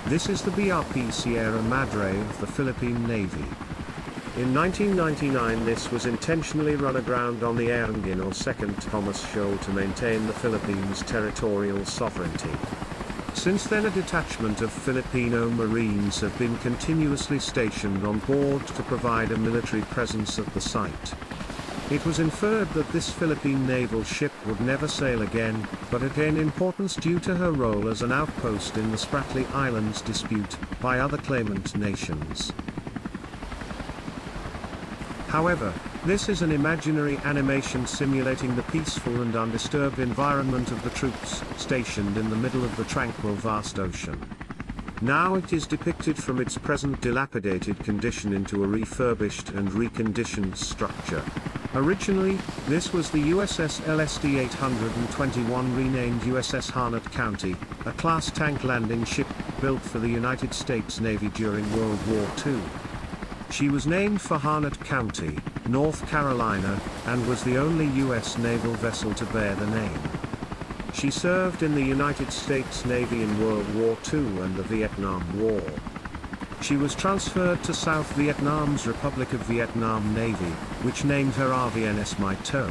This is the BRP Sierra Madre of the Philippine Navy. In 1999 this was intentionally run aground on the Ayungin or Second Thomas Shoal to maintain the Philippines' territorial sovereignty. Since then a detachment of Filipino Marines have been continuously stationed on board to provide a military presence at the site. It was inferred that this Philippine naval ship would never sail again, but it gained importance due to her role as an outpost in the Spratly Islands dispute by other claimant nations. However, this is an imaginary animation simulating the peaceful and undisturbed environment of the troops stationed in the middle of the tranquil vast ocean. Now it is depicted from its present dilapidated condition into a refurbished and reconditioned structure. Originally, this was the USS LSD-821 renamed USS Harnett County, a class tank landing ship built for the United States Navy during World War II. She was named for Harnett County, North Carolina, and was the only U.S. naval vessel to bear the name. She served in the United States Navy in World War II and the Vietnam War. She was transferred to South Vietnam's Republic of Vietnam Navy, which named her RVNS Mai To.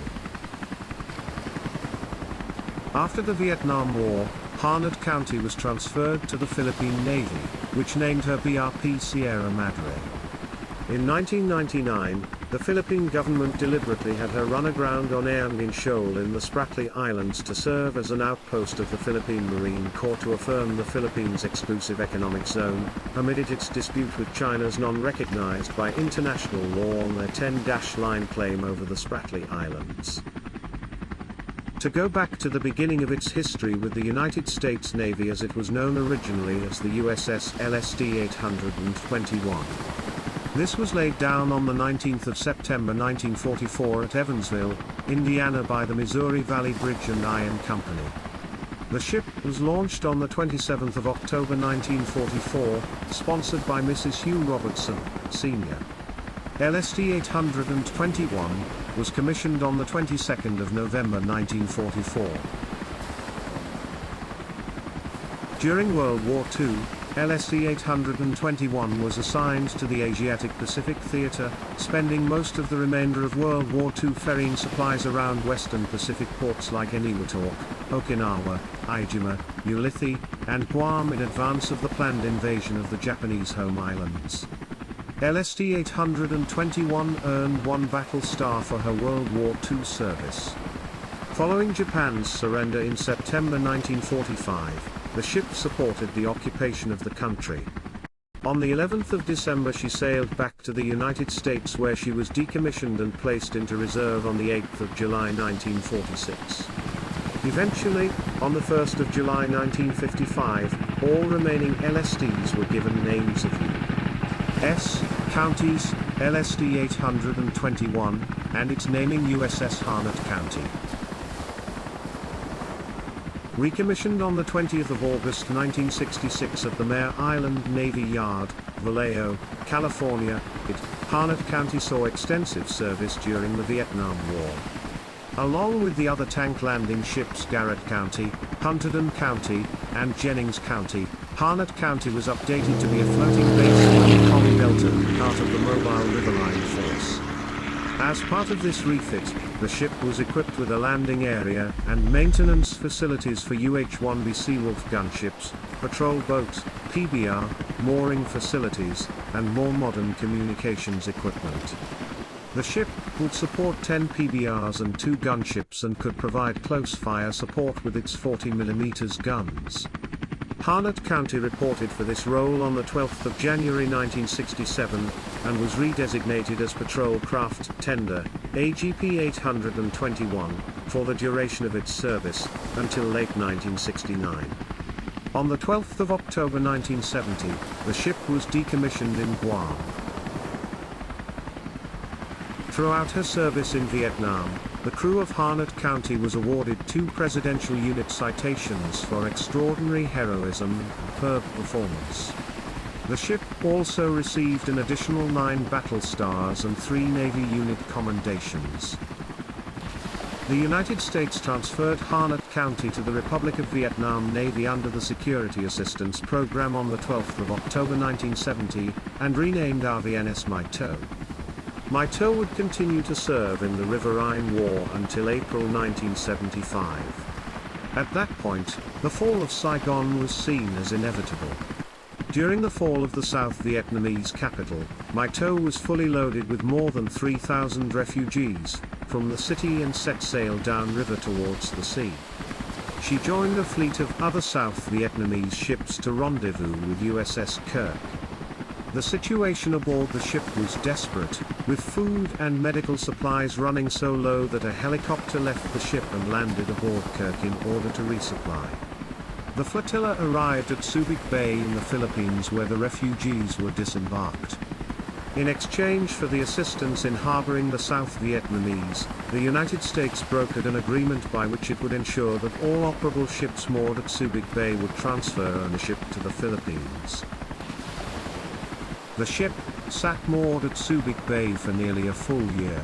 After the Vietnam War, Harnett County was transferred to the Philippine Navy, which named her BRP Sierra Madre. In 1999, the Philippine government deliberately had her run aground on Ayungin Shoal in the Spratly Islands to serve as an outpost of the Philippine Marine Corps to affirm the Philippines' exclusive economic zone, amid its dispute with China's non-recognized by international law on their 10-line claim over the Spratly Islands. To go back to the beginning of its history with the United States Navy as it was known originally as the USS LSD-821. This was laid down on the 19th of September 1944 at Evansville, Indiana by the Missouri Valley Bridge and Iron Company. The ship was launched on the 27th of October 1944, sponsored by Mrs. Hugh Robertson, Sr. LSD-821 was commissioned on the 22nd of November 1944. During World War II, LSD-821 was assigned to the Asiatic Pacific Theater, spending most of the remainder of World War II ferrying supplies around western Pacific ports like Eniwetok, Okinawa, Iijima, Ulithi, and Guam in advance of the planned invasion of the Japanese home islands. LSD-821 earned 1 battle star for her World War II service. Following Japan's surrender in September 1945, the ship supported the occupation of the country. On the 11th of December she sailed back to the United States where she was decommissioned and placed into reserve on the 8th of July 1946. Eventually, on the 1st of July 1955, all remaining LSDs were given names of U.S. counties, LSD-821, and its naming USS Harnett County. Recommissioned on the 20th of August 1966 at the Mare Island Navy Yard, Vallejo, California, Harnett County saw extensive service during the Vietnam War. Along with the other tank landing ships Garrett County, Hunterdon County, and Jennings County, Harnett County was updated to be a floating base in the Mekong Delta, part of the Mobile Riverine Force. As part of this refit, the ship was equipped with a landing area and maintenance facilities for UH-1B Seawolf gunships, patrol boat, PBR, mooring facilities, and more modern communications equipment. The ship would support 10 PBRs and 2 gunships and could provide close fire support with its 40mm guns. Harnett County reported for this role on the 12th of January 1967, and was redesignated as Patrol Craft Tender, AGP 821, for the duration of its service, until late 1969. On the 12th of October 1970, the ship was decommissioned in Guam. Throughout her service in Vietnam, the crew of Harnett County was awarded 2 Presidential Unit citations for extraordinary heroism and superb performance. The ship also received an additional 9 battle stars and 3 Navy unit commendations. The United States transferred Hanat County to the Republic of Vietnam Navy under the Security Assistance Program on the 12th of October 1970, and renamed RVNS Mai To. Mai To would continue to serve in the Riverine War until April 1975. At that point, the fall of Saigon was seen as inevitable. During the fall of the South Vietnamese capital, Mai To was fully loaded with more than 3,000 refugees from the city and set sail downriver towards the sea. She joined a fleet of other South Vietnamese ships to rendezvous with USS Kirk. The situation aboard the ship was desperate, with food and medical supplies running so low that a helicopter left the ship and landed aboard Kirk in order to resupply. The flotilla arrived at Subic Bay in the Philippines, where the refugees were disembarked. In exchange for the assistance in harboring the South Vietnamese, the United States brokered an agreement by which it would ensure that all operable ships moored at Subic Bay would transfer ownership to the Philippines. The ship sat moored at Subic Bay for nearly a full year.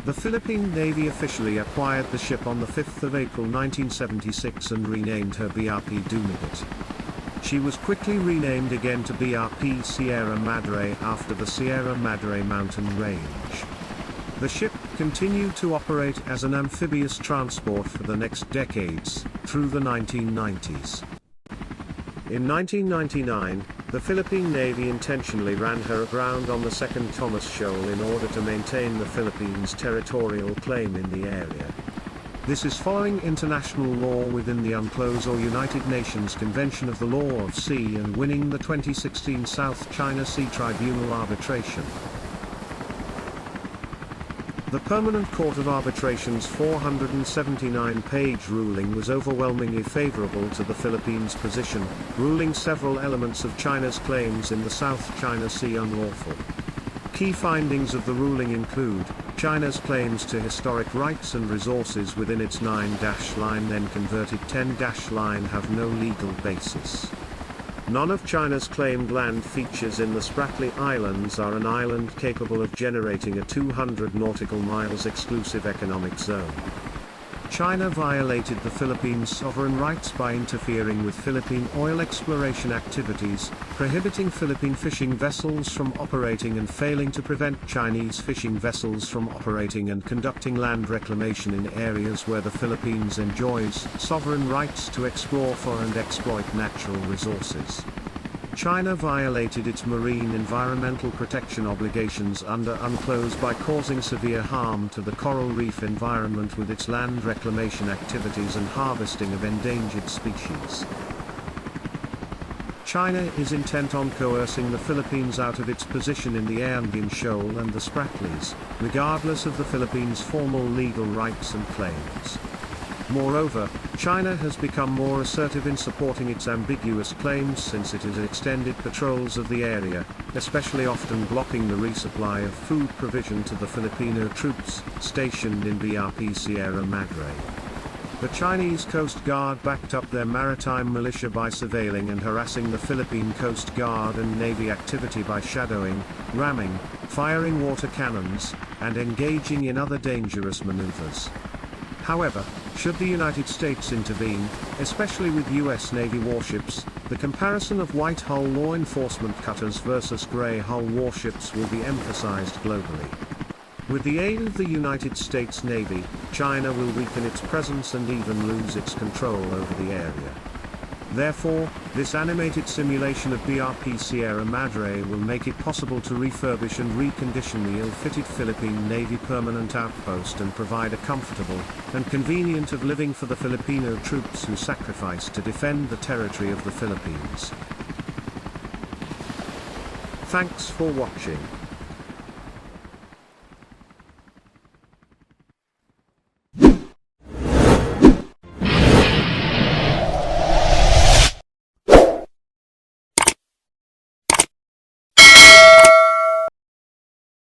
The Philippine Navy officially acquired the ship on the 5th of April 1976 and renamed her BRP Dumagat. She was quickly renamed again to BRP Sierra Madre after the Sierra Madre mountain range. The ship continued to operate as an amphibious transport for the next decades, through the 1990s. In 1999, the Philippine Navy intentionally ran her aground on the second Thomas Shoal in order to maintain the Philippines' territorial claim in the area. This is following international law within the UNCLOS or United Nations Convention of the Law of Sea and winning the 2016 South China Sea Tribunal arbitration. The Permanent Court of Arbitration's 479-page ruling was overwhelmingly favorable to the Philippines' position, ruling several elements of China's claims in the South China Sea unlawful. Key findings of the ruling include: China's claims to historic rights and resources within its 9-line then converted 10-line have no legal basis. None of China's claimed land features in the Spratly Islands are an island capable of generating a 200 nautical miles exclusive economic zone. China violated the Philippines' sovereign rights by interfering with Philippine oil exploration activities, prohibiting Philippine fishing vessels from operating and failing to prevent Chinese fishing vessels from operating and conducting land reclamation in areas where the Philippines enjoys sovereign rights to explore for and exploit natural resources. China violated its marine environmental protection obligations under UNCLOS by causing severe harm to the coral reef environment with its land reclamation activities and harvesting of endangered species. China is intent on coercing the Philippines out of its position in the Ayungin Shoal and the Spratlys, regardless of the Philippines' formal legal rights and claims. Moreover, China has become more assertive in supporting its ambiguous claims since it has extended patrols of the area, especially often blocking the resupply of food provision to the Filipino troops stationed in BRP Sierra Madre. The Chinese Coast Guard backed up their maritime militia by surveilling and harassing the Philippine Coast Guard and Navy activity by shadowing, ramming, firing water cannons, and engaging in other dangerous maneuvers. However, should the United States intervene, especially with U.S. Navy warships, the comparison of white hull law enforcement cutters versus gray hull warships will be emphasized globally. With the aid of the United States Navy, China will weaken its presence and even lose its control over the area. Therefore, this animated simulation of BRP Sierra Madre will make it possible to refurbish and recondition the ill-fitted Philippine Navy permanent outpost and provide a comfortable and convenient of living for the Filipino troops who sacrificed to defend the territory of the Philippines. Thanks for watching.